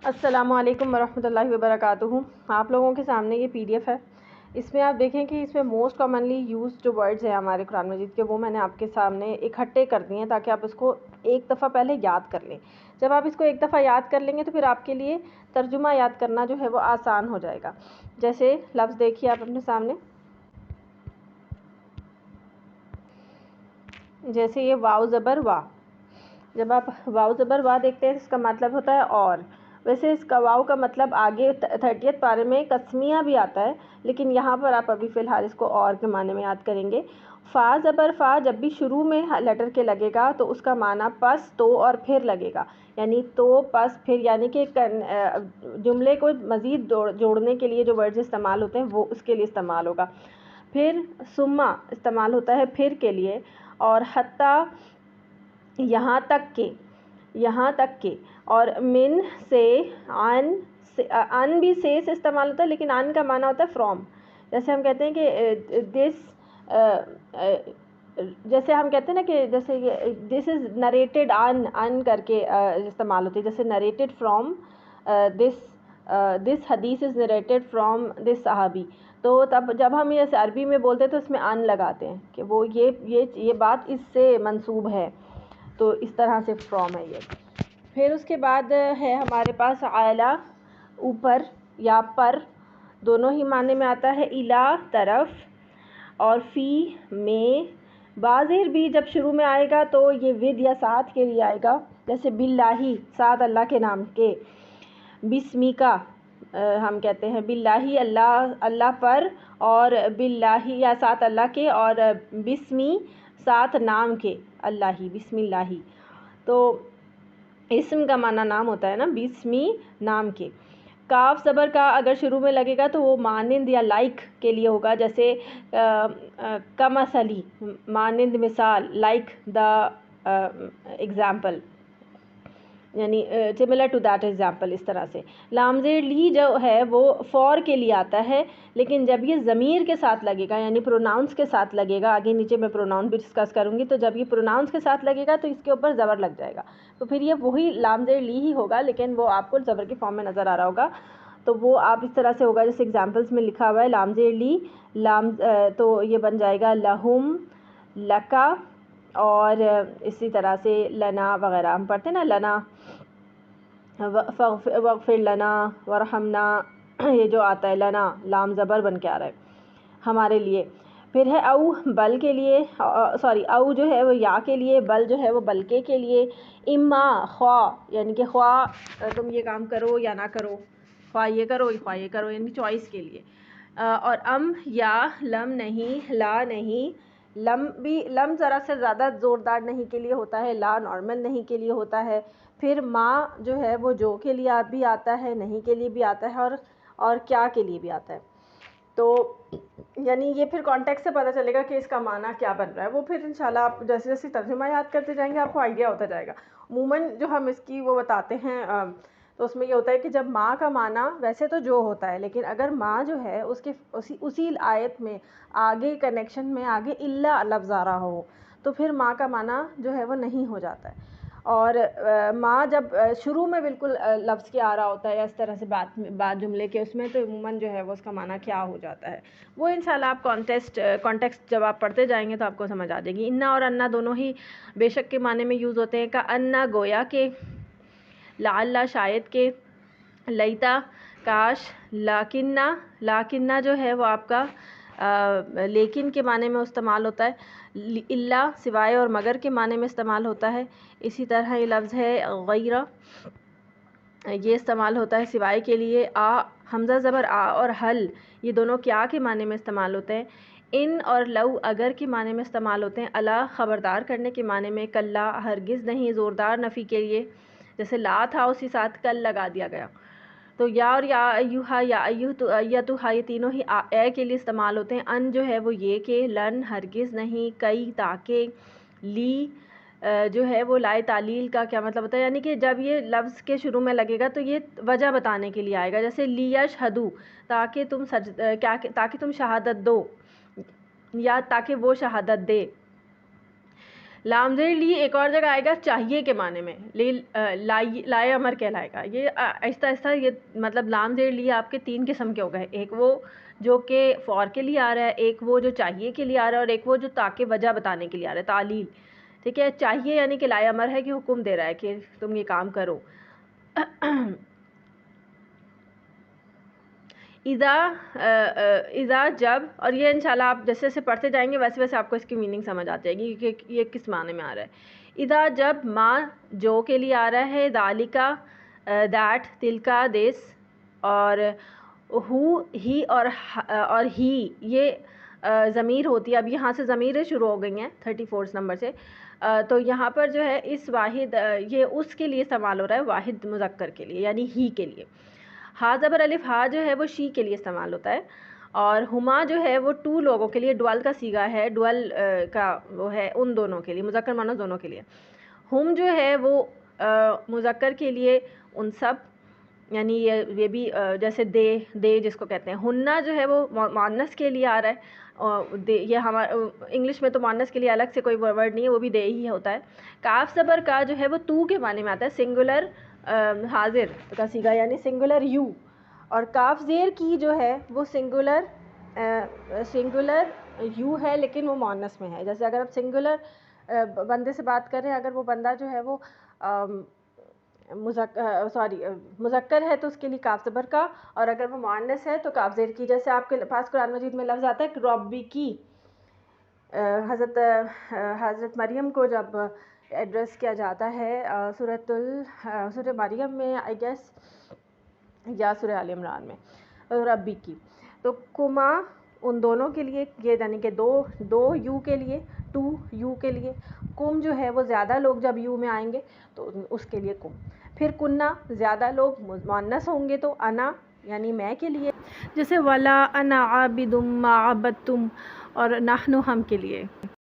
अस्सलामुअलैकुम वरहमतुल्लाहि वबरकातुहू। आप लोगों के सामने ये पीडीएफ है। इसमें आप देखें कि इसमें मोस्ट कॉमनली यूज जो वर्ड्स हैं हमारे कुरान मजीद के, वो मैंने आपके सामने इकट्ठे कर दिए हैं ताकि आप उसको एक दफ़ा पहले याद कर लें। जब आप इसको एक दफ़ा याद कर लेंगे तो फिर आपके लिए तर्जुमा याद करना जो है वो आसान हो जाएगा। जैसे लफ्ज़ देखिए आप अपने सामने, जैसे ये वाव ज़बर वाह। जब आप वाव ज़बर वाह देखते हैं इसका मतलब होता है और। वैसे इस वाव का मतलब आगे 30th पारे में कस्मिया भी आता है, लेकिन यहाँ पर आप अभी फ़िलहाल इसको और के माने में याद करेंगे। फ़ा ज़बर फ़ा जब भी शुरू में लेटर के लगेगा तो उसका माना पस तो और फिर लगेगा, यानी तो पस फिर, यानी कि जुमले को मज़ीद जोड़ने के लिए जो वर्ड्स इस्तेमाल होते हैं वो उसके लिए इस्तेमाल होगा। फिर सुम्मा इस्तेमाल होता है फिर के लिए, और हत्ता यहाँ तक के, और मिन से, अन भी से इस्तेमाल होता है, लेकिन अन का माना होता है फ्रॉम। जैसे हम कहते हैं कि जैसे हम कहते हैं ना कि जैसे ये दिस इज़ नरेटेड अन करके इस्तेमाल होती है, जैसे नरेटेड फ्रॉम दिस हदीस इज़ नरेटेड फ्रॉम दिस सहाबी। तो तब जब हम ये अरबी में बोलते हैं तो इसमें अन लगाते हैं कि वो ये बात इससे मंसूब है, तो इस तरह से फ्रॉम है ये। फिर उसके बाद है हमारे पास आला, ऊपर या पर, दोनों ही माने में आता है। इला तरफ, और फ़ी में। बाज़िर भी जब शुरू में आएगा तो ये विद या साथ के लिए आएगा, जैसे बिल्लाही साथ अल्लाह के नाम के। बिस्मिका हम कहते हैं बिल्लाही अल्लाह पर, और बिल्लाही या साथ अल्लाह के, और बिस्मी साथ नाम के अल्लाही, बिस्मिल्लाही। तो इस्म का माना नाम होता है ना, बिस्मी नाम के। काफ ज़बर का अगर शुरू में लगेगा तो वो मानिंद या लाइक के लिए होगा, जैसे कमसली मानिंद मिसाल, लाइक द एग्ज़ाम्पल, यानी सिमिलर टू दैट एग्जाम्पल, इस तरह से। लामज़ेर ली जो है वो फ़ौर के लिए आता है, लेकिन जब ये ज़मीर के साथ लगेगा यानी प्रोनाउंस के साथ लगेगा, आगे नीचे मैं प्रोनाउन भी डिस्कस करूँगी, तो जब ये प्रोनाउंस के साथ लगेगा तो इसके ऊपर ज़बर लग जाएगा, तो फिर ये वही लामज़ेर ली ही होगा, लेकिन वो आपको ज़बर के फॉर्म में नज़र आ रहा होगा। तो वो आप इस तरह से होगा, जैसे एग्जाम्पल्स में लिखा हुआ है लामज़ेर ली तो ये बन जाएगा लहुम, लका, और इसी तरह से लना वगैरह हम पढ़ते हैं ना, लना वग़फ़िर लना वरहमना, ये जो आता है लना लाम ज़बर बन के आ रहा है हमारे लिए। फिर है औ बल के लिए, सॉरी औ जो है वो या के लिए, बल जो है वो बल्कि के लिए। इम्मा ख्वा, यानी कि ख्वा तुम ये काम करो या ना करो, ख्वा ये करो यानी चॉइस के लिए। और अम या लम नहीं, ला नहीं। लम ज़रा से ज़्यादा ज़ोरदार नहीं के लिए होता है, ला नॉर्मल नहीं के लिए होता है। फिर माँ जो है वो जो के लिए भी आता है, नहीं के लिए भी आता है, और क्या के लिए भी आता है। तो यानी ये फिर कॉन्टेक्स्ट से पता चलेगा कि इसका माना क्या बन रहा है। वो फिर इंशाल्लाह आप जैसे जैसे तर्जुमा याद करते जाएंगे आपको आइडिया होता जाएगा। अमूमन जो हम इसकी वो बताते हैं तो उसमें ये होता है कि जब माँ का माना वैसे तो जो होता है, लेकिन अगर माँ जो है उसके उसी आयत में आगे कनेक्शन में आगे इल्ला लफ्ज़ आ रहा हो तो फिर माँ का माना जो है वो नहीं हो जाता है। और माँ जब शुरू में बिल्कुल लफ्ज़ के आ रहा होता है इस तरह से बात जुमले के, उसमें तो उमूमन जो है वो उसका माना क्या हो जाता है वो इंशाल्लाह आप कॉन्टेक्स्ट जब आप पढ़ते जाएंगे तो आपको समझ आ जाएगी। इन्ना और अन्ना दोनों ही बेशक के माने में यूज़ होते हैं। का अन्ना गोया के, लाल्ला शायद के, लईता काश, लाकिन्ना जो है वो आपका लेकिन के माने में इस्तेमाल होता है। इल्ला सिवाय और मगर के माने में इस्तेमाल होता है। इसी तरह ये लफ्ज़ है गैरा, ये इस्तेमाल होता है सिवाय के लिए। आ हमज़ा ज़बर आ और हल, ये दोनों क्या के माने में इस्तेमाल होते हैं। इन और लव अगर के माने में इस्तेमाल होते हैं। अला ख़बरदार करने के माने में। कल्ला हरगिज़ नहीं ज़ोरदार नफ़ी के लिए, जैसे ला था उसी साथ कल लगा दिया गया। तो या और या अय्युहा या अय्युह तो अय्यतुहा ये तीनों ही ए के लिए इस्तेमाल होते हैं। अन जो है वो ये के, लन हरगिज़ नहीं, कई ताके, ली जो है वो लाए तालील का क्या मतलब होता है, यानी कि जब ये लफ्ज़ के शुरू में लगेगा तो ये वजह बताने के लिए आएगा, जैसे लियशहदू ताकि तुम शहादत दो या ताकि वो शहादत दे। लाम ज़ेर ली एक और जगह आएगा चाहिए के माने में, लाए अमर कहलाएगा। ये आहिस्ता आहिस्ता ये मतलब लाम ज़ेर ली आपके 3 किस्म के हो गए, एक वो जो कि फ़ौर के लिए आ रहा है, एक वो जो चाहिए के लिए आ रहा है, और एक वो जो ताकि वजह बताने के लिए आ रहा है, तालील। ठीक है, चाहिए यानी कि लाए अमर है कि हुक्म दे रहा है कि तुम ये काम करो। इज़ा जब, और ये इंशाल्लाह आप जैसे जैसे पढ़ते जाएंगे वैसे वैसे आपको इसकी मीनिंग समझ आ जाएगी कि ये किस माने में आ रहा है। इज़ा जब, माँ जो के लिए आ रहा है, दालिका दैट, तिलका दिस, और हु ही और ही ये ज़मीर होती है। अब यहाँ से ज़मीरें शुरू हो गई हैं 34 नंबर से। तो यहाँ पर जो है इस वाहिद ये उसके लिए इस्तेमाल हो रहा है, वाहिद मुज़क्कर के लिए यानी ही के लिए। हा ज़बर अलिफ हा जो है वो शी के लिए इस्तेमाल होता है, और हुमा जो है वो 2 लोगों के लिए, ड्वल का सीगा है, ड्वल का वो है उन दोनों के लिए, मुज़क्कर मुअन्नस दोनों के लिए। हुम जो है वो मुज़क्कर के लिए उन सब, यानी ये भी जैसे दे जिसको कहते हैं। हुन्ना जो है वो मुअन्नस के लिए आ रहा है, और दे ये हमारा इंग्लिश में तो मुअन्नस के लिए अलग से कोई वर्ड नहीं है, वो भी दे ही होता है। काफ ज़बर का जो है वो तू के माने में आता है, सिंगुलर हाजिर का सीगा यानी सिंगुलर यू। और काफ ज़ेर की जो है वो सिंगुलर यू है, लेकिन वो मुअन्नस में है। जैसे अगर आप सिंगुलर बंदे से बात करें, अगर वो बंदा जो है वो मुज़क्कर है तो उसके लिए काफ ज़बर का, और अगर वो मुअन्नस है तो काफ ज़ेर की। जैसे आपके पास कुरान मजीद में लफ्ज़ आता है कि रब्बी की, हज़रत मरियम को जब एड्रेस किया जाता है सूरह मरियम में आई गेस, या सूरह आल इमरान में, रब्बी की। तो कुमा उन दोनों के लिए, ये यानी कि दो यू के लिए, 2 यू के लिए। कुम जो है वो ज़्यादा लोग जब यू में आएंगे तो उसके लिए कुम। फिर कुन्ना ज़्यादा लोग मुअन्नस होंगे तो अना यानी मैं के लिए, जैसे वला अना आबिदुम मा अबदतुम, और नहनु हम के लिए।